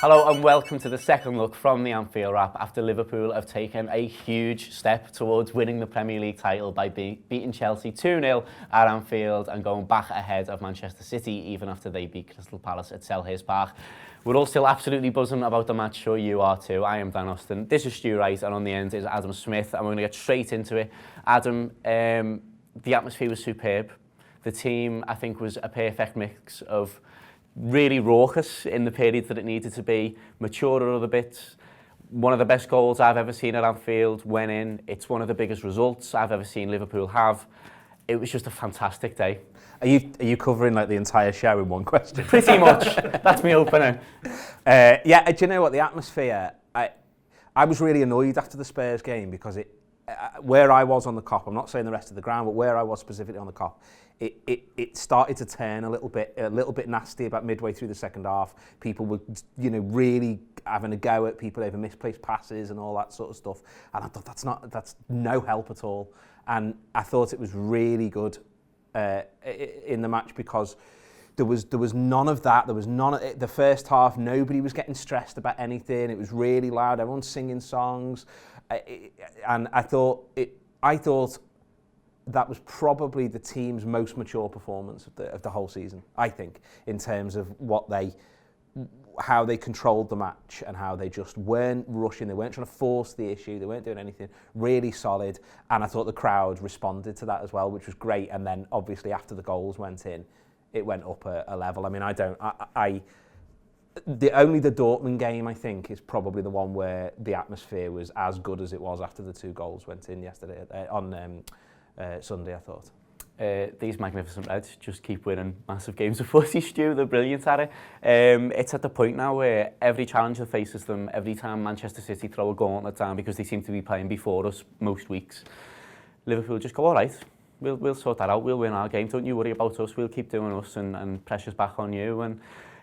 Hello and welcome to the second look from the Anfield wrap after Liverpool have taken a huge step towards winning the Premier League title by beating Chelsea 2-0 at Anfield and going back ahead of Manchester City even after they beat Crystal Palace at Selhurst Park. We're all still absolutely buzzing about the match, sure you are too. I am Dan Austin, this is Stu Wright, and on the end is Adam Smith, and we're going to get straight into it. Adam, the atmosphere was superb. The team, I think, was a perfect mix of really raucous in the period that it needed to be, mature at other bits. One of the best goals I've ever seen at Anfield went in. It's one of the biggest results I've ever seen Liverpool have. It was just a fantastic day. Are you covering like the entire show in one question? Pretty much. That's me opener. Yeah, do you know what, the atmosphere, I was really annoyed after the Spurs game because where I was on the Kop, I'm not saying the rest of the ground, but where I was specifically on the Kop, it started to turn a little bit nasty about midway through the second half. People were, really having a go at people over misplaced passes and all that sort of stuff. And I thought that's no help at all. And I thought it was really good in the match because there was none of that. There was none of the first half. Nobody was getting stressed about anything. It was really loud. Everyone's singing songs, and I thought that was probably the team's most mature performance of the whole season, I think, in terms of how they controlled the match and how they just weren't rushing, they weren't trying to force the issue, they weren't doing anything, really solid. And I thought the crowd responded to that as well, which was great. And then obviously after the goals went in, it went up a level. I mean, only the Dortmund game, I think, is probably the one where the atmosphere was as good as it was after the two goals went in yesterday on Sunday, I thought. These magnificent Reds just keep winning massive games of footy, Stu. They're brilliant at it. It's at the point now where every challenge that faces them, every time Manchester City throw a gauntlet down because they seem to be playing before us most weeks, Liverpool just go, all right, we'll sort that out, we'll win our game, don't you worry about us, we'll keep doing us and pressure's back on you. And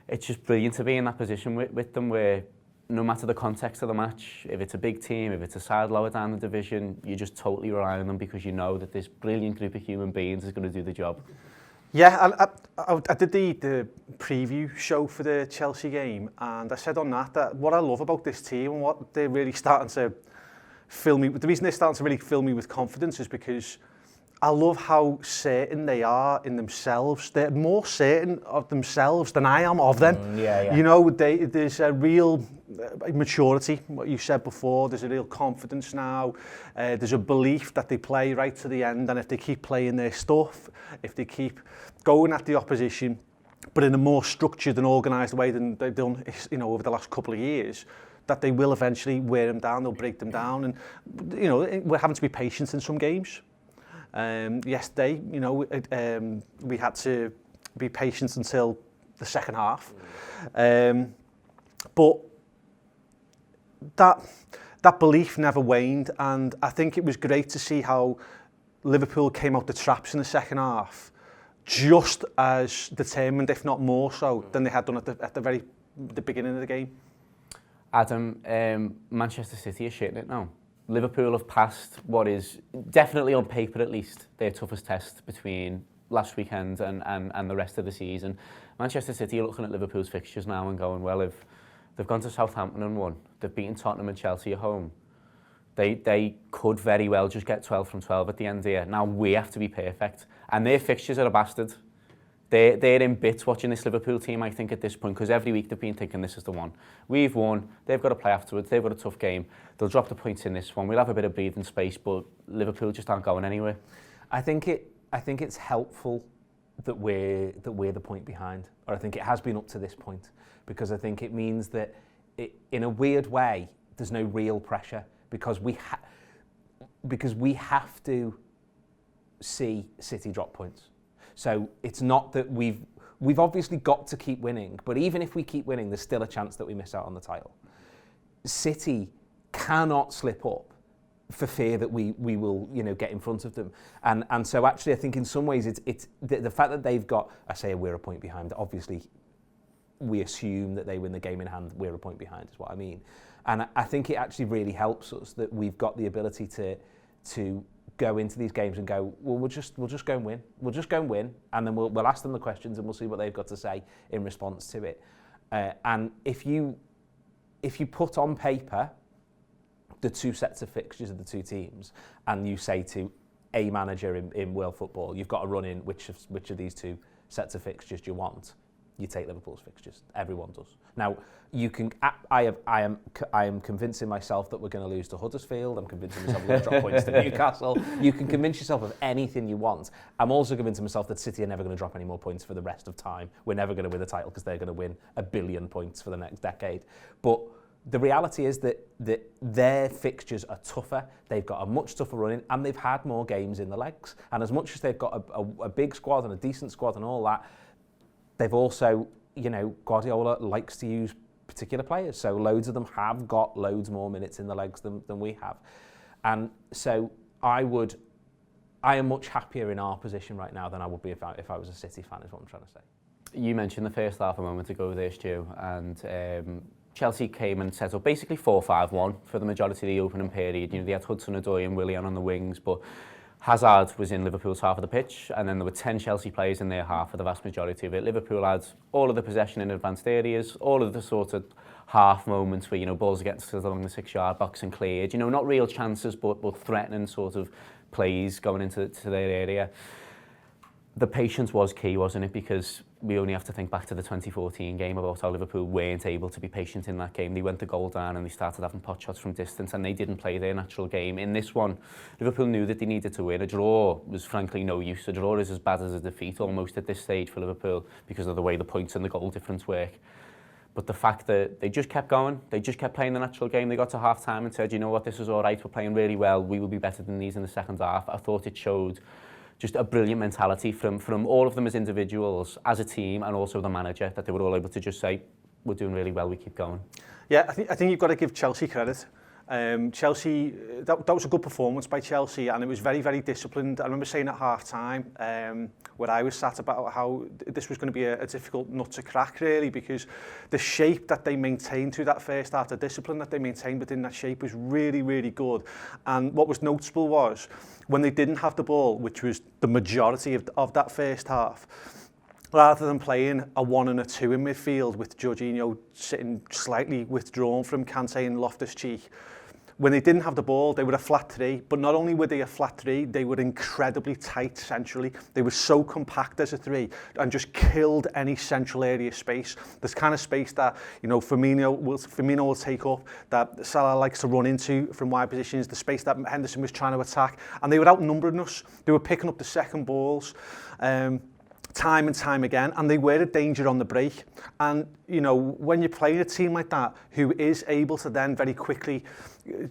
it's just brilliant to be in that position with them where no matter the context of the match, if it's a big team, if it's a side lower down the division, you just totally rely on them because you know that this brilliant group of human beings is going to do the job. Yeah, I did the preview show for the Chelsea game, and I said on that what I love about this team and what they're really starting to fill me with, the reason they're starting to really fill me with confidence is because I love how certain they are in themselves. They're more certain of themselves than I am of them. Yeah. You know, there's a real maturity, what you said before. There's a real confidence now. There's a belief that they play right to the end, and if they keep playing their stuff, if they keep going at the opposition, but in a more structured and organised way than they've done, over the last couple of years, that they will eventually wear them down. They'll break them down, and we're having to be patient in some games. Yesterday, we had to be patient until the second half. But that belief never waned, and I think it was great to see how Liverpool came out the traps in the second half just as determined, if not more so, than they had done at the beginning of the game. Adam, Manchester City are shitting it now. Liverpool have passed what is definitely on paper at least their toughest test between last weekend and the rest of the season. Manchester City are looking at Liverpool's fixtures now and going, well, if they've gone to Southampton and won, they've beaten Tottenham and Chelsea at home, they could very well just get 12 from 12 at the end here. Now we have to be perfect. And their fixtures are a bastard. They're in bits watching this Liverpool team, I think, at this point, because every week they've been thinking this is the one. We've won, they've got to play afterwards, they've got a tough game. They'll drop the points in this one. We'll have a bit of breathing space, but Liverpool just aren't going anywhere. I think it's helpful that we're the point behind, or I think it has been up to this point, because I think it means that in a weird way there's no real pressure because we have to see City drop points. So it's not that we've obviously got to keep winning, but even if we keep winning, there's still a chance that we miss out on the title. City cannot slip up for fear that we will get in front of them, and so actually I think in some ways it's the fact that they've got, I say we're a point behind, obviously we assume that they win the game in hand, we're a point behind is what I mean, and I think it actually really helps us that we've got the ability to go into these games and go, well, we'll just go and win. We'll just go and win, and then we'll ask them the questions and we'll see what they've got to say in response to it. And if you if you put on paper the two sets of fixtures of the two teams, and you say to a manager in world football, you've got to run in which of these two sets of fixtures do you want? You take Liverpool's fixtures. Everyone does. Now, you can. I am convincing myself that we're going to lose to Huddersfield. I'm convincing myself we're going to drop points to Newcastle. You can convince yourself of anything you want. I'm also convincing myself that City are never going to drop any more points for the rest of time. We're never going to win the title because they're going to win 1 billion points for the next decade. But the reality is that their fixtures are tougher. They've got a much tougher run-in, and they've had more games in the legs. And as much as they've got a big squad and a decent squad and all that, they've also, Guardiola likes to use particular players. So loads of them have got loads more minutes in the legs than we have. And so I am much happier in our position right now than I would be if I was a City fan, is what I'm trying to say. You mentioned the first half a moment ago there, Stu, and Chelsea came and set up basically 4-5-1 for the majority of the opening period. They had Hudson-Odoi and Willian on the wings, but Hazard was in Liverpool's half of the pitch, and then there were 10 Chelsea players in their half for the vast majority of it. Liverpool had all of the possession in advanced areas, all of the sort of half moments where, balls are getting along the 6-yard box and cleared. Not real chances, but threatening sort of plays going into their area. The patience was key, wasn't it? Because we only have to think back to the 2014 game about how Liverpool weren't able to be patient in that game. They went the goal down and they started having pot shots from distance, and they didn't play their natural game. In this one, Liverpool knew that they needed to win. A draw was frankly no use. A draw is as bad as a defeat almost at this stage for Liverpool because of the way the points and the goal difference work. But the fact that they just kept going, they just kept playing the natural game. They got to half-time and said, you know what, this is all right, we're playing really well, we will be better than these in the second half. I thought it showed just a brilliant mentality from all of them as individuals, as a team, and also the manager, that they were all able to just say, we're doing really well, we keep going. Yeah, I think you've got to give Chelsea credit. Chelsea, that was a good performance by Chelsea, and it was very, very disciplined. I remember saying at half-time, where I was sat, about how this was going to be a difficult nut to crack, really, because the shape that they maintained through that first half, the discipline that they maintained within that shape was really, really good. And what was noticeable was, when they didn't have the ball, which was the majority of that first half, rather than playing a 1 and a 2 in midfield with Jorginho sitting slightly withdrawn from Kante and Loftus-Cheek, when they didn't have the ball, they were a flat 3. But not only were they a flat 3, they were incredibly tight centrally. They were so compact as a 3 and just killed any central area space. This kind of space that, Firmino will take up, that Salah likes to run into from wide positions, the space that Henderson was trying to attack. And they were outnumbering us. They were picking up the second balls. Time and time again, and they were a danger on the break. And when you're playing a team like that, who is able to then very quickly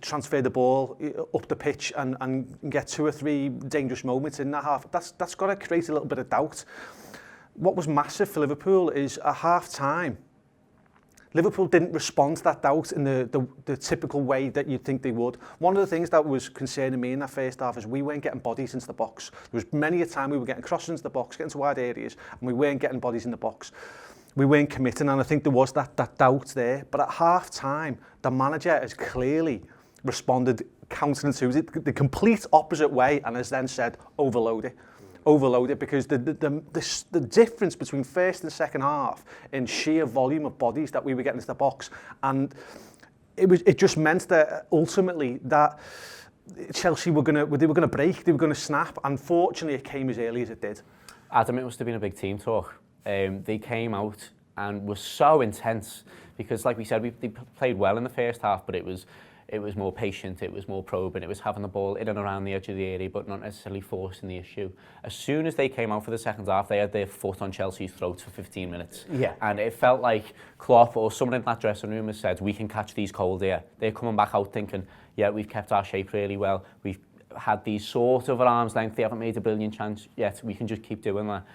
transfer the ball up the pitch and get 2 or 3 dangerous moments in that half, that's got to create a little bit of doubt. What was massive for Liverpool is at half time, Liverpool didn't respond to that doubt in the typical way that you'd think they would. One of the things that was concerning me in that first half is we weren't getting bodies into the box. There was many a time we were getting crosses into the box, getting to wide areas, and we weren't getting bodies in the box. We weren't committing, and I think there was that doubt there. But at half-time, the manager has clearly responded counter to it the complete opposite way, and has then said, overload it. Overload it, because the difference between first and second half in sheer volume of bodies that we were getting into the box, and it just meant that ultimately that Chelsea were gonna break, they were gonna snap. Unfortunately, it came as early as it did. Adam, it must have been a big team talk. They came out and were so intense because, like we said, they played well in the first half, but it was more patient, it was more probing, it was having the ball in and around the edge of the area, but not necessarily forcing the issue. As soon as they came out for the second half, they had their foot on Chelsea's throat for 15 minutes. Yeah. And it felt like Klopp or someone in that dressing room has said, we can catch these cold here. They're coming back out thinking, yeah, we've kept our shape really well. We've had these sort of at arm's length. They haven't made a brilliant chance yet. We can just keep doing that.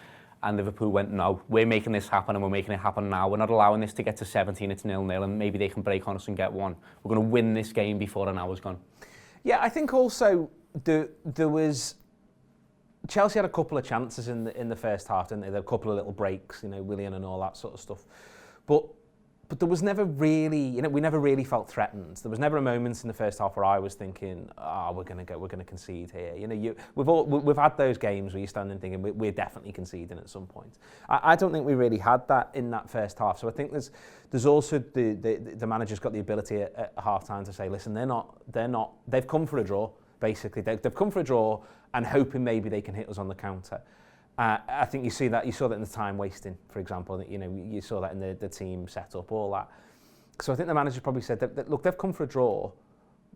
And Liverpool went, no, we're making this happen, and we're making it happen now. We're not allowing this to get to 17, it's 0-0, and maybe they can break on us and get one. We're going to win this game before an hour's gone. Yeah, I think also there was... Chelsea had a couple of chances in the first half, didn't they? There were a couple of little breaks, Willian and all that sort of stuff. But But there was never really, we never really felt threatened. There was never a moment in the first half where I was thinking, we're going to concede here. We've had those games where you're standing thinking we're definitely conceding at some point. I don't think we really had that in that first half. So I think there's also the manager's got the ability at half time to say, listen, they've come for a draw. Basically, they've come for a draw and hoping maybe they can hit us on the counter. I think you saw that in the time wasting, for example. You saw that in the team setup, all that. So I think the manager probably said that look, they've come for a draw.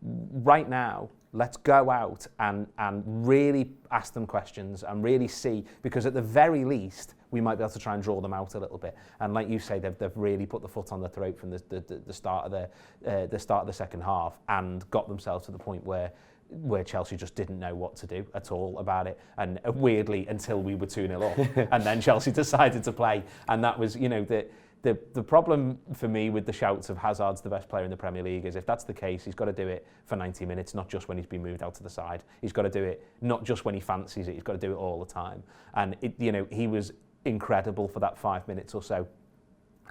Right now, let's go out and really ask them questions and really see, because at the very least, we might be able to try and draw them out a little bit. And like you say, they've really put the foot on the throat from the start of the second half and got themselves to the point where Chelsea just didn't know what to do at all about it. And weirdly, until we were 2-0 up, and then Chelsea decided to play. And that was, the problem for me with the shouts of Hazard's the best player in the Premier League is if that's the case, he's got to do it for 90 minutes, not just when he's been moved out to the side. He's got to do it not just when he fancies it, he's got to do it all the time. And he was incredible for that 5 minutes or so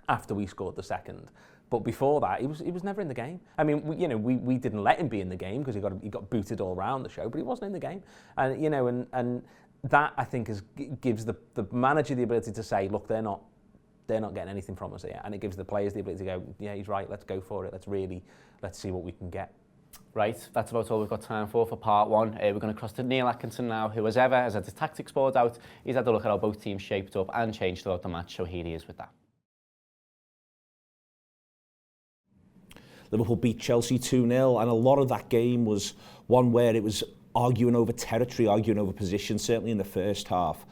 after we scored the second. But before that, he was never in the game. I mean, we didn't let him be in the game because he got booted all around the show, but he wasn't in the game. And and that I think gives the manager the ability to say, look, they're not getting anything from us here, and it gives the players the ability to go, yeah, he's right, let's go for it. Let's see what we can get. Right, that's about all we've got time for part one. We're going to cross to Neil Atkinson now, who as ever has had his tactics board out. He's had a look at how both teams shaped up and changed throughout the match, so here he is with that. Liverpool beat Chelsea 2-0, and a lot of that game was one where it was arguing over territory, arguing over position, certainly in the first half.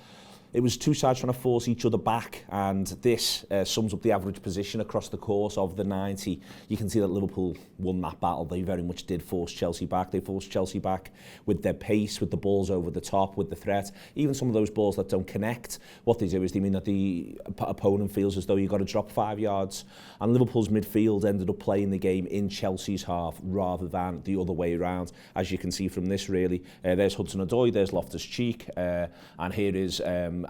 It was two sides trying to force each other back, and this sums up the average position across the course of the 90. You can see that Liverpool won that battle. They very much did force Chelsea back. They forced Chelsea back with their pace, with the balls over the top, with the threat. Even some of those balls that don't connect, what they do is they mean that the opponent feels as though you've got to drop 5 yards. And Liverpool's midfield ended up playing the game in Chelsea's half rather than the other way around, as you can see from this, really. There's Hudson-Odoi, there's Loftus-Cheek, and here is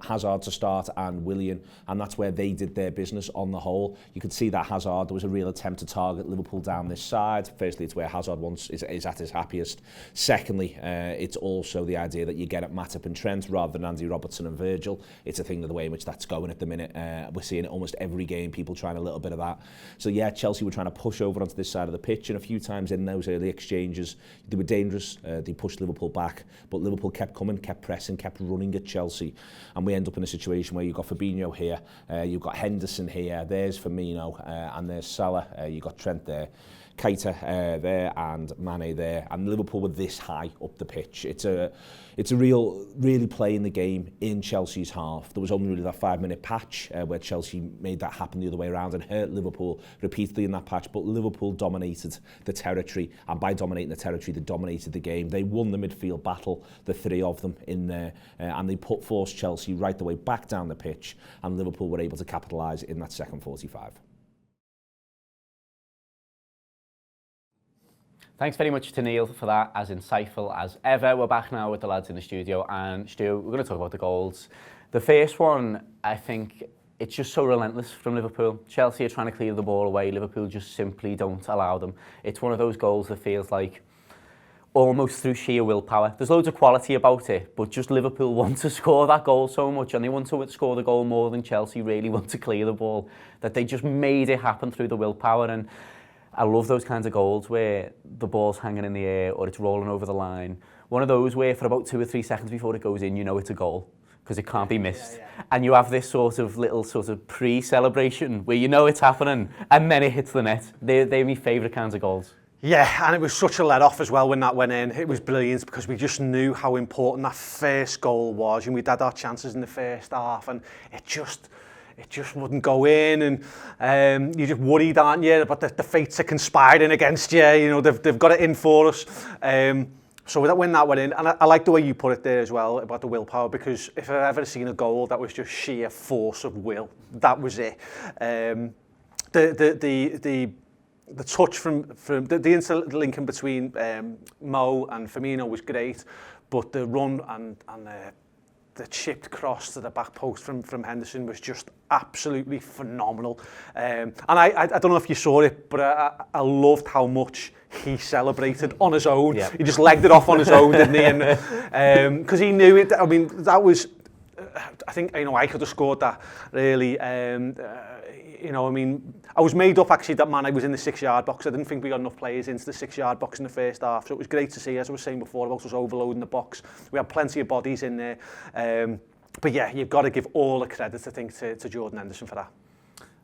Hazard to start and Willian, and that's where they did their business on the whole. You could see that Hazard, there was a real attempt to target Liverpool down this side. Firstly, it's where Hazard is at his happiest. Secondly, it's also the idea that you get at Matip and Trent rather than Andy Robertson and Virgil. It's a thing of the way in which that's going at the minute. We're seeing it almost every game, people trying a little bit of that. So yeah, Chelsea were trying to push over onto this side of the pitch, and a few times in those early exchanges, they were dangerous. They pushed Liverpool back, but Liverpool kept coming, kept pressing, kept running at Chelsea. And we end up in a situation where you've got Fabinho here, you've got Henderson here, there's Firmino, and there's Salah, you've got Trent there, Keita there, and Mane there, and Liverpool were this high up the pitch. It's a really playing the game in Chelsea's half. There was only really that 5-minute patch where Chelsea made that happen the other way around and hurt Liverpool repeatedly in that patch, but Liverpool dominated the territory, and by dominating the territory, they dominated the game. They won the midfield battle, the three of them in there, and they forced Chelsea right the way back down the pitch, and Liverpool were able to capitalise in that second 45. Thanks very much to Neil for that, as insightful as ever. We're back now with the lads in the studio, and Stu, we're going to talk about the goals. The first one, I think, it's just so relentless from Liverpool. Chelsea are trying to clear the ball away. Liverpool just simply don't allow them. It's one of those goals that feels like almost through sheer willpower. There's loads of quality about it, but just Liverpool want to score that goal so much, and they want to score the goal more than Chelsea really want to clear the ball, that they just made it happen through the willpower. And I love those kinds of goals where the ball's hanging in the air or it's rolling over the line. One of those where for about 2 or 3 seconds before it goes in, you know it's a goal because it can't be missed. Yeah. And you have this sort of little sort of pre-celebration where you know it's happening and then it hits the net. They're my favourite kinds of goals. Yeah, and it was such a let-off as well when that went in. It was brilliant because we just knew how important that first goal was, and we'd had our chances in the first half, and it just wouldn't go in, and you're just worried, aren't you, about the fates are conspiring against you. You know, they've got it in for us. So when that went in, and I like the way you put it there as well about the willpower, because if I've ever seen a goal that was just sheer force of will, that was it. The touch from the interlinking between Mo and Firmino was great, but the run and chipped cross to the back post from Henderson was just absolutely phenomenal. And I don't know if you saw it, but I loved how much he celebrated on his own. Yeah. He just legged it off on his own, didn't he? And because he knew it. I mean, that was. I think I could have scored that really. I mean, I was made up actually that I was in the 6-yard box. I didn't think we got enough players into the 6-yard box in the first half, so it was great to see. As I was saying before, about us overloading the box. We had plenty of bodies in there. But yeah, you've got to give all the credit, I think, to Jordan Henderson for that.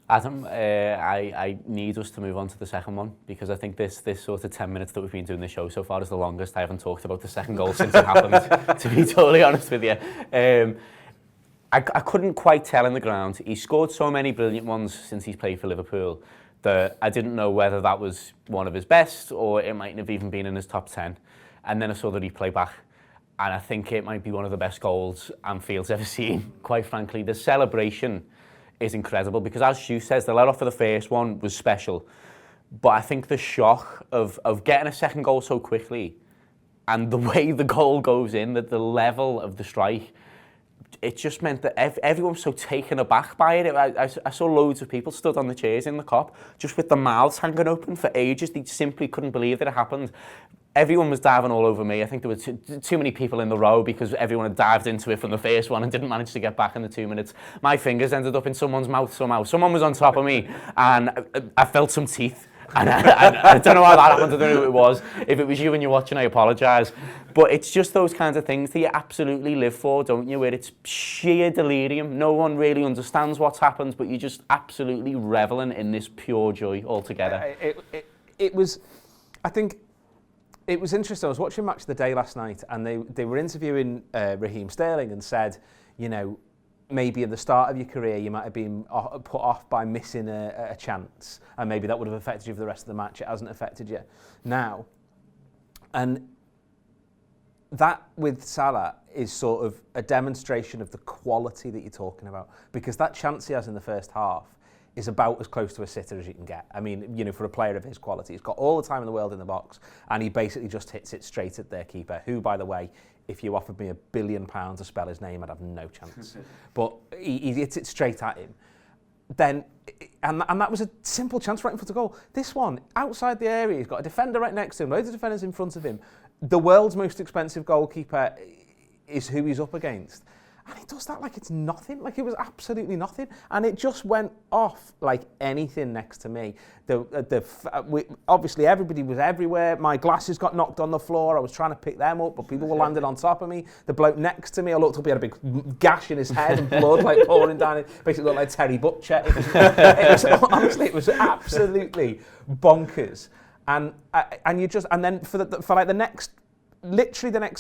Adam, I need us to move on to the second one, because I think this sort of 10 minutes that we've been doing the show so far is the longest. I haven't talked about the second goal since it happened, to be totally honest with you. I couldn't quite tell in the ground. He scored so many brilliant ones since he's played for Liverpool that I didn't know whether that was one of his best or it mightn't have even been in his top 10. And then I saw the replay back, and I think it might be one of the best goals Anfield's ever seen, quite frankly. The celebration is incredible, because as Stu says, the let-off for the first one was special. But I think the shock of getting a second goal so quickly and the way the goal goes in, that the level of the strike, it just meant that everyone was so taken aback by it. I saw loads of people stood on the chairs in the Kop, just with their mouths hanging open for ages. They simply couldn't believe that it happened. Everyone was diving all over me. I think there were too many people in the row, because everyone had dived into it from the first one and didn't manage to get back in the 2 minutes. My fingers ended up in someone's mouth somehow. Someone was on top of me, and I felt some teeth. And I don't know how that happened. I don't know who it was. If it was you and you're watching, I apologise. But it's just those kinds of things that you absolutely live for, don't you? Where it's sheer delirium. No one really understands what's happened, but you're just absolutely revelling in this pure joy altogether. It was, I think, it was interesting. I was watching Match of the Day last night, and they were interviewing Raheem Sterling, and said, maybe at the start of your career you might have been put off by missing a chance, and maybe that would have affected you for the rest of the match. It hasn't affected you now. And that with Salah is sort of a demonstration of the quality that you're talking about, because that chance he has in the first half is about as close to a sitter as you can get. I mean, for a player of his quality, he's got all the time in the world in the box, and he basically just hits it straight at their keeper, who, by the way, if you offered me £1 billion to spell his name, I'd have no chance. But he hits it straight at him. Then, and that was a simple chance right in front of goal. This one, outside the area, he's got a defender right next to him, loads of defenders in front of him. The world's most expensive goalkeeper is who he's up against. And he does that like it's nothing, like it was absolutely nothing. And it just went off like anything next to me. Obviously, everybody was everywhere. My glasses got knocked on the floor. I was trying to pick them up, but people were landing on top of me. The bloke next to me, I looked up, he had a big gash in his head and blood like pouring down it. Basically looked like Terry Butcher. Honestly, it was absolutely bonkers. And then for like the next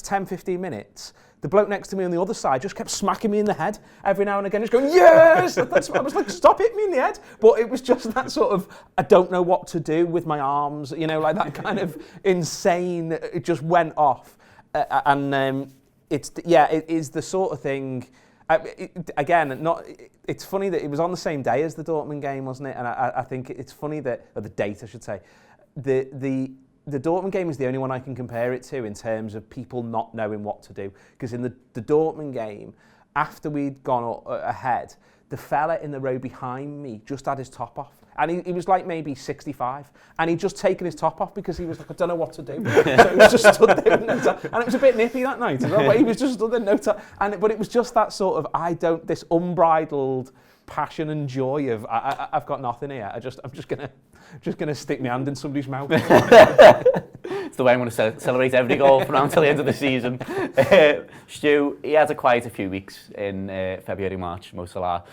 10, 15 minutes, the bloke next to me on the other side just kept smacking me in the head every now and again, just going, yes! I was like, stop hitting me in the head. But it was just that sort of, I don't know what to do with my arms, like that kind of insane, it just went off. It is the sort of thing, it's funny that it was on the same day as the Dortmund game, wasn't it? And I think it's funny that, or the date I should say, the Dortmund game is the only one I can compare it to in terms of people not knowing what to do. Because in the Dortmund game, after we'd gone ahead, the fella in the row behind me just had his top off. And he was like maybe 65. And he'd just taken his top off because he was like, I don't know what to do. So he was just stood there with no top. And it was a bit nippy that night as well, but he was just stood there, no top. But it was just that sort of, this unbridled passion and joy of, I've got nothing here. I'm just gonna stick my hand in somebody's mouth. It's the way I'm going to celebrate every goal from now until the end of the season. Stu, he had quite a few weeks in February, March, Mo Salah.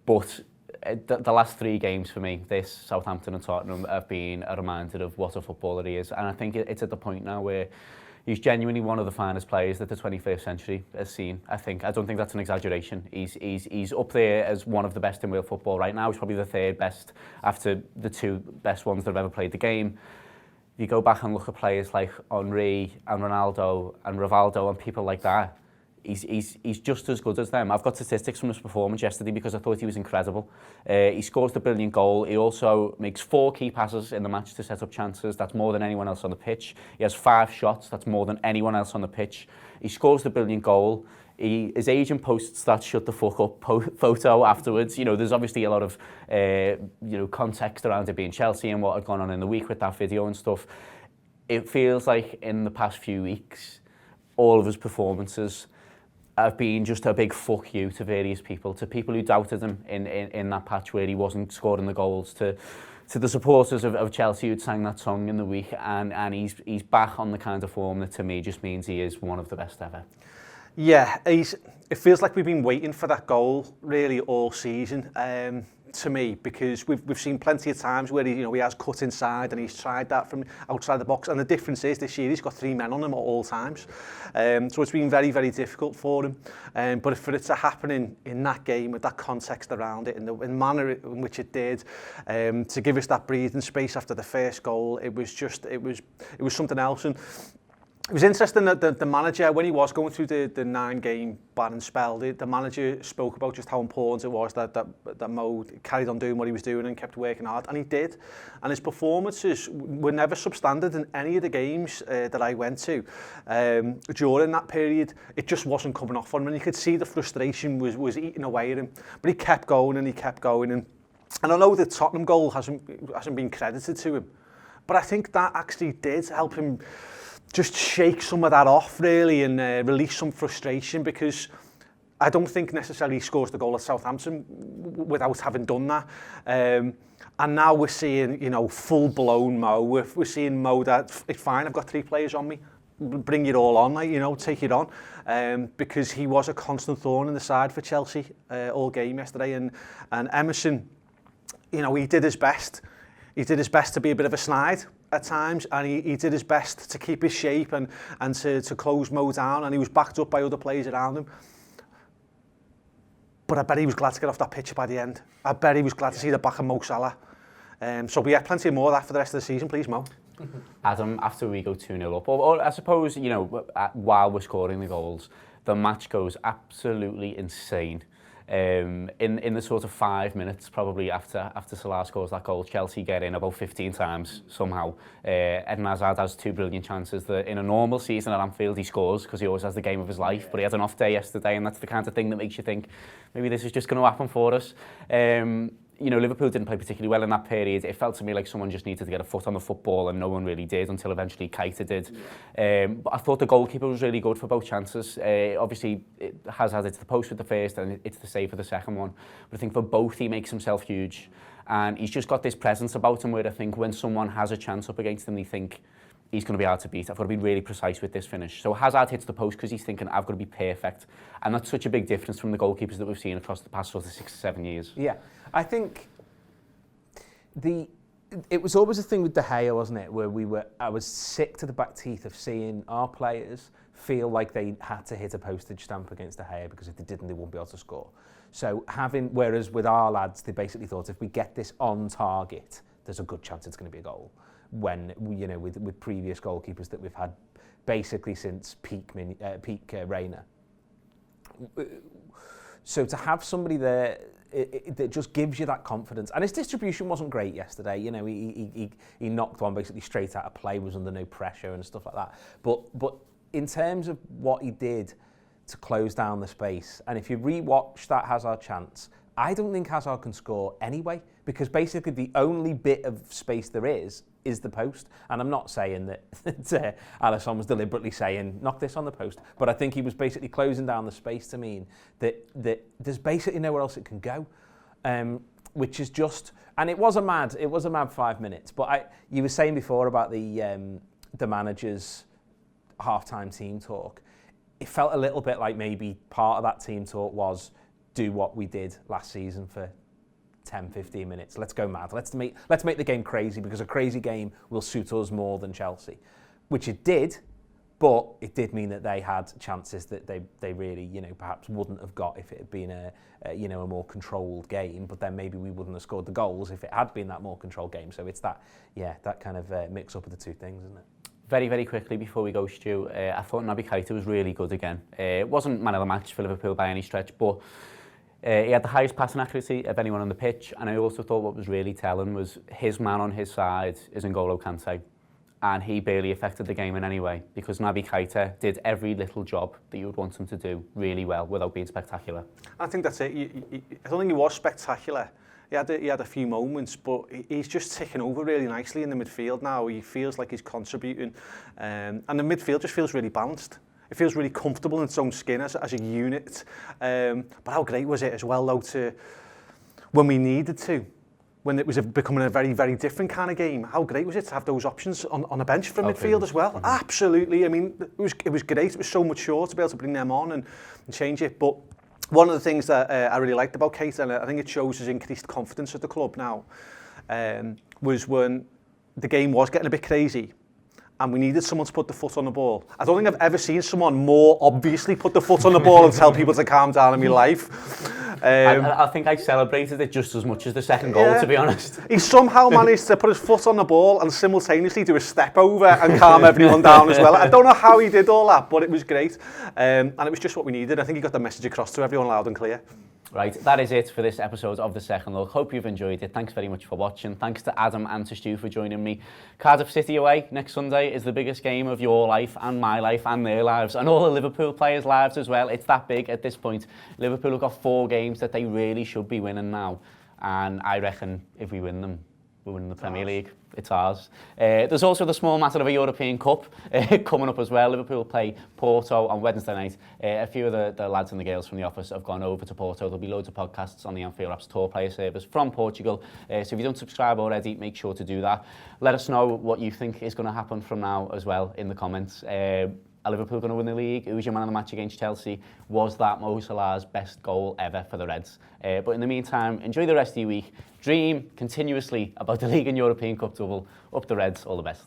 But the last 3 games for me, this, Southampton and Tottenham, have been a reminder of what a footballer he is. And I think it's at the point now where he's genuinely one of the finest players that the 21st century has seen. I don't think that's an exaggeration. He's up there as one of the best in world football right now. He's probably the 3rd best after the 2 best ones that have ever played the game. If you go back and look at players like Henry and Ronaldo and Rivaldo and people like that, he's just as good as them. I've got statistics from his performance yesterday because I thought he was incredible. He scores the brilliant goal. He also makes 4 key passes in the match to set up chances. That's more than anyone else on the pitch. He has 5 shots. That's more than anyone else on the pitch. He scores the brilliant goal. his agent posts that shut the fuck up photo afterwards. You know, there's obviously a lot of context around it being Chelsea and what had gone on in the week with that video and stuff. It feels like in the past few weeks, all of his performances have been just a big fuck you to various people, to people who doubted him in that patch where he wasn't scoring the goals, to the supporters of Chelsea who'd sang that song in the week, and he's back on the kind of form that to me just means he is one of the best ever. Yeah, it feels like we've been waiting for that goal really all season. To me, because we've seen plenty of times where he has cut inside and he's tried that from outside the box, and the difference is this year he's got 3 men on him at all times, so it's been very, very difficult for him, but for it to happen in that game with that context around it and the manner in which it did, to give us that breathing space after the first goal, it was something else. And it was interesting that the manager, when he was going through the 9-game ban and spell, the manager spoke about just how important it was that Mo carried on doing what he was doing and kept working hard, and he did. And his performances were never substandard in any of the games that I went to. During that period, it just wasn't coming off on him, and you could see the frustration was eating away at him. But he kept going and he kept going. And I know the Tottenham goal hasn't been credited to him, but I think that actually did help him just shake some of that off really, and release some frustration, because I don't think necessarily he scores the goal at Southampton without having done that. And now we're seeing, full-blown Mo. We're seeing Mo that, it's fine, I've got 3 players on me, bring it all on, take it on. Because he was a constant thorn in the side for Chelsea all game yesterday. And Emerson, he did his best. He did his best to be a bit of a snide at times, and he did his best to keep his shape and to close Mo down, and he was backed up by other players around him. But I bet he was glad to get off that pitch by the end. I bet he was glad to see the back of Mo Salah. So we have plenty more of that for the rest of the season, please, Mo. Adam, after we go 2-0 up, or I suppose, while we're scoring the goals, the match goes absolutely insane. In the sort of 5 minutes probably after Salah scores that goal, Chelsea get in about 15 times somehow. Eden Hazard has 2 brilliant chances that in a normal season at Anfield he scores, because he always has the game of his life, but he had an off day yesterday, and that's the kind of thing that makes you think maybe this is just going to happen for us. Liverpool didn't play particularly well in that period. It felt to me like someone just needed to get a foot on the football, and no one really did until eventually Keita did. But I thought the goalkeeper was really good for both chances. Obviously, it has had it to the post with the first, and it's the save for the second one. But I think for both, he makes himself huge. And he's just got this presence about him where I think when someone has a chance up against him, they think, he's going to be hard to beat. I've got to be really precise with this finish. So Hazard hits the post because he's thinking, I've got to be perfect. And that's such a big difference from the goalkeepers that we've seen across the past sort of 6 to 7 years. Yeah, I think it was always a thing with De Gea, wasn't it? Where I was sick to the back teeth of seeing our players feel like they had to hit a postage stamp against De Gea, because if they didn't, they wouldn't be able to score. So whereas with our lads, they basically thought if we get this on target, there's a good chance it's going to be a goal. When with previous goalkeepers that we've had basically since peak Reina. So to have somebody there, it just gives you that confidence. And his distribution wasn't great yesterday. He knocked one basically straight out of play, was under no pressure and stuff like that. But in terms of what he did to close down the space, and if you re-watch that Hazard chance, I don't think Hazard can score anyway, because basically the only bit of space there is the post. And I'm not saying that Alisson was deliberately saying, knock this on the post, but I think he was basically closing down the space to mean that there's basically nowhere else it can go, which is just, and it was a mad 5 minutes. But you were saying before about the manager's half-time team talk. It felt a little bit like maybe part of that team talk was do what we did last season for 10-15 minutes. Let's go mad. Let's make the game crazy, because a crazy game will suit us more than Chelsea, which it did. But it did mean that they had chances that they really, perhaps wouldn't have got if it had been a more controlled game. But then maybe we wouldn't have scored the goals if it had been that more controlled game. So it's that kind of mix up of the two things, isn't it? Very, very quickly before we go, Stu, I thought Naby Keita was really good again. It wasn't man of the match for Liverpool by any stretch, but he had the highest passing accuracy of anyone on the pitch, and I also thought what was really telling was his man on his side is N'Golo Kante. and he barely affected the game in any way because Naby Keita did every little job that you would want him to do really well without being spectacular. I think that's it. I don't think he was spectacular. He had a few moments, but he's just ticking over really nicely in the midfield now. He feels like he's contributing, and the midfield just feels really balanced. It feels really comfortable in its own skin as a unit. But how great was it as well, though, to when we needed to, when it was becoming a very, very different kind of game. How great was it to have those options on a bench for midfield as well? Absolutely. I mean, it was great. It was so mature to be able to bring them on and change it. But one of the things that I really liked about Keita, and I think it shows his increased confidence at the club now, was when the game was getting a bit crazy and we needed someone to put the foot on the ball. I don't think I've ever seen someone more obviously put the foot on the ball and tell people to calm down in my life. I think I celebrated it just as much as the second goal, to be honest. He somehow managed to put his foot on the ball and simultaneously do a step over and calm everyone down as well. I don't know how he did all that, but it was great. And it was just what we needed. I think he got the message across to everyone loud and clear. Right, that is it for this episode of The Second Look. Hope you've enjoyed it. Thanks very much for watching. Thanks to Adam and to Stu for joining me. Cardiff City away next Sunday is the biggest game of your life and my life and their lives and all the Liverpool players' lives as well. It's that big at this point. Liverpool have got 4 games that they really should be winning now. And I reckon if we win them, we're winning the Premier League. It's ours. There's also the small matter of a European Cup coming up as well. Liverpool play Porto on Wednesday night. A few of the lads and the girls from the office have gone over to Porto. There'll be loads of podcasts on the Anfield Apps Tour Player service from Portugal. So if you don't subscribe already, make sure to do that. Let us know what you think is going to happen from now as well in the comments. Are Liverpool going to win the league? Who was your man of the match against Chelsea? Was that Mo Salah's best goal ever for the Reds? But in the meantime, enjoy the rest of your week. Dream continuously about the League and European Cup double. Up the Reds, all the best.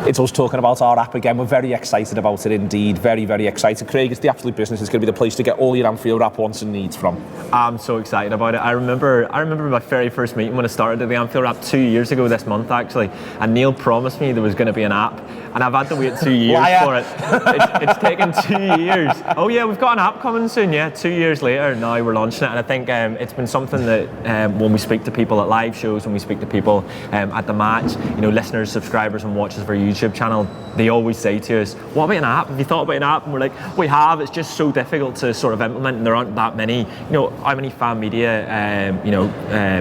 It's us talking about our app again. We're very excited about it indeed. Very, very excited. Craig, it's the absolute business. It's going to be the place to get all your Anfield app wants and needs from. I'm so excited about it. I remember my very first meeting when I started the Anfield app 2 years ago this month actually, and Neil promised me there was going to be an app, and I've had to wait 2 years for it. It's taken 2 years. Oh yeah, we've got an app coming soon. Yeah, 2 years later now we're launching it, and I think it's been something that when we speak to people at live shows, when we speak to people at the match, you know, listeners, subscribers and watchers of our YouTube channel, they always say to us, what about an app? Have you thought about an app? And we're like, we have. It's just so difficult to sort of implement, and there aren't that many, you know, how many fan media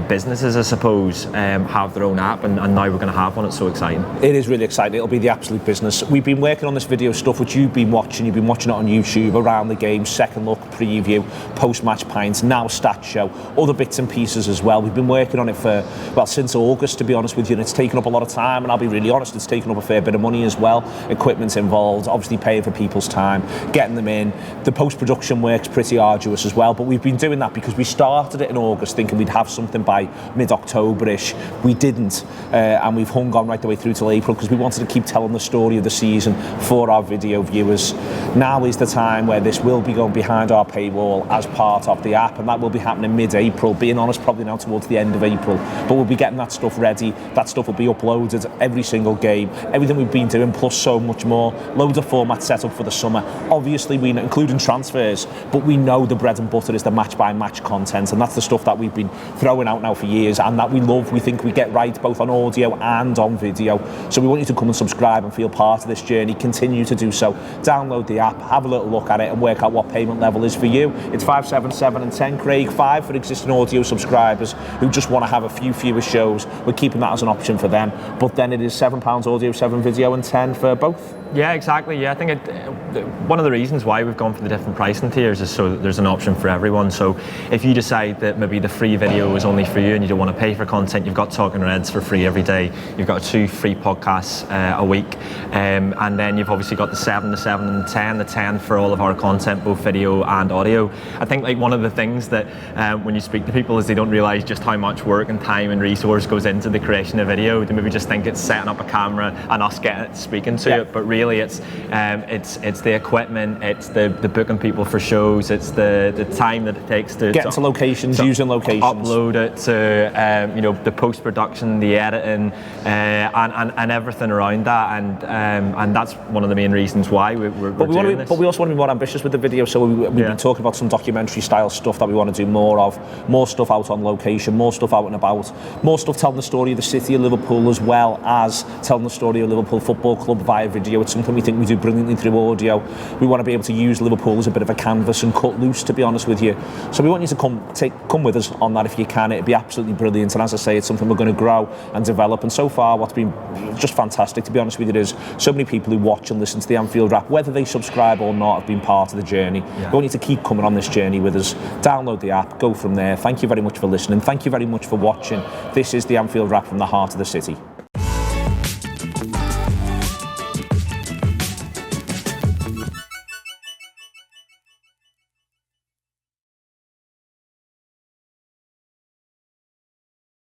businesses, I suppose, have their own app, and now we're going to have one. It's so exciting. It is really exciting. It'll be the absolute business. We've been working on this video stuff which you've been watching it on YouTube, around the game, second look, preview, post-match pints, now stat show, other bits and pieces as well. We've been working on it for, well, since August, to be honest with you, and it's taken up a lot of time, and I'll be really honest, it's taken up a fair bit of money as well. Equipment's involved, obviously paying for people's time, getting them in. The post-production work's pretty arduous as well, but we've been doing that because we started it in August thinking we'd have something by mid-October-ish. We didn't, and we've hung on right the way through till April because we wanted to keep telling the story of the season for our video viewers. Now is the time where this will be going behind our paywall as part of the app, and that will be happening mid-April, being honest, probably now towards the end of April, but we'll be getting that stuff ready. That stuff will be uploaded every single game, everything we've been doing plus so much more, loads of formats set up for the summer. Obviously we including transfers, but we know the bread and butter is the match by match content, and that's the stuff that we've been throwing out now for years and that we love. We think we get right both on audio and on video, so we want you to come and subscribe and feel part of this journey. Continue to do so. Download the app, have a little look at it and work out what payment level is for you. It's 577 and 10, Craig. 5 for existing audio subscribers who just want to have a few fewer shows. We're keeping that as an option for them, but then it is £7 audio, 7 video and 10 for both. Yeah, exactly. Yeah, I think one of the reasons why we've gone for the different pricing tiers is so that there's an option for everyone. So if you decide that maybe the free video is only for you and you don't want to pay for content, you've got Talking Reds for free every day. You've got 2 free podcasts a week, and then you've obviously got the 7, the 7 and 10, the 10 for all of our content, both video and audio. I think like one of the things that when you speak to people is they don't realise just how much work and time and resource goes into the creation of video. They maybe just think it's setting up a camera and us us speaking to it, but really it's the equipment, it's the booking people for shows, it's the time that it takes to get to locations, using locations, upload it to you know, the post production, the editing, and everything around that, and that's one of the main reasons why we're doing this. But we also want to be more ambitious with the video, so we've been talking about some documentary style stuff that we want to do more of, more stuff out on location, more stuff out and about, more stuff telling the story of the city of Liverpool as well as telling the story of Liverpool Football Club via video. It's something we think we do brilliantly through audio. We want to be able to use Liverpool as a bit of a canvas and cut loose, to be honest with you. So we want you to come with us on that if you can. It'd be absolutely brilliant, and as I say, it's something we're going to grow and develop. And so far, what's been just fantastic, to be honest with you, is so many people who watch and listen to the Anfield Wrap, whether they subscribe or not, have been part of the journey. We want you to keep coming on this journey with us. Download the app, go from there. Thank you very much for listening. Thank you very much for watching. This is the Anfield Wrap from the heart of the city.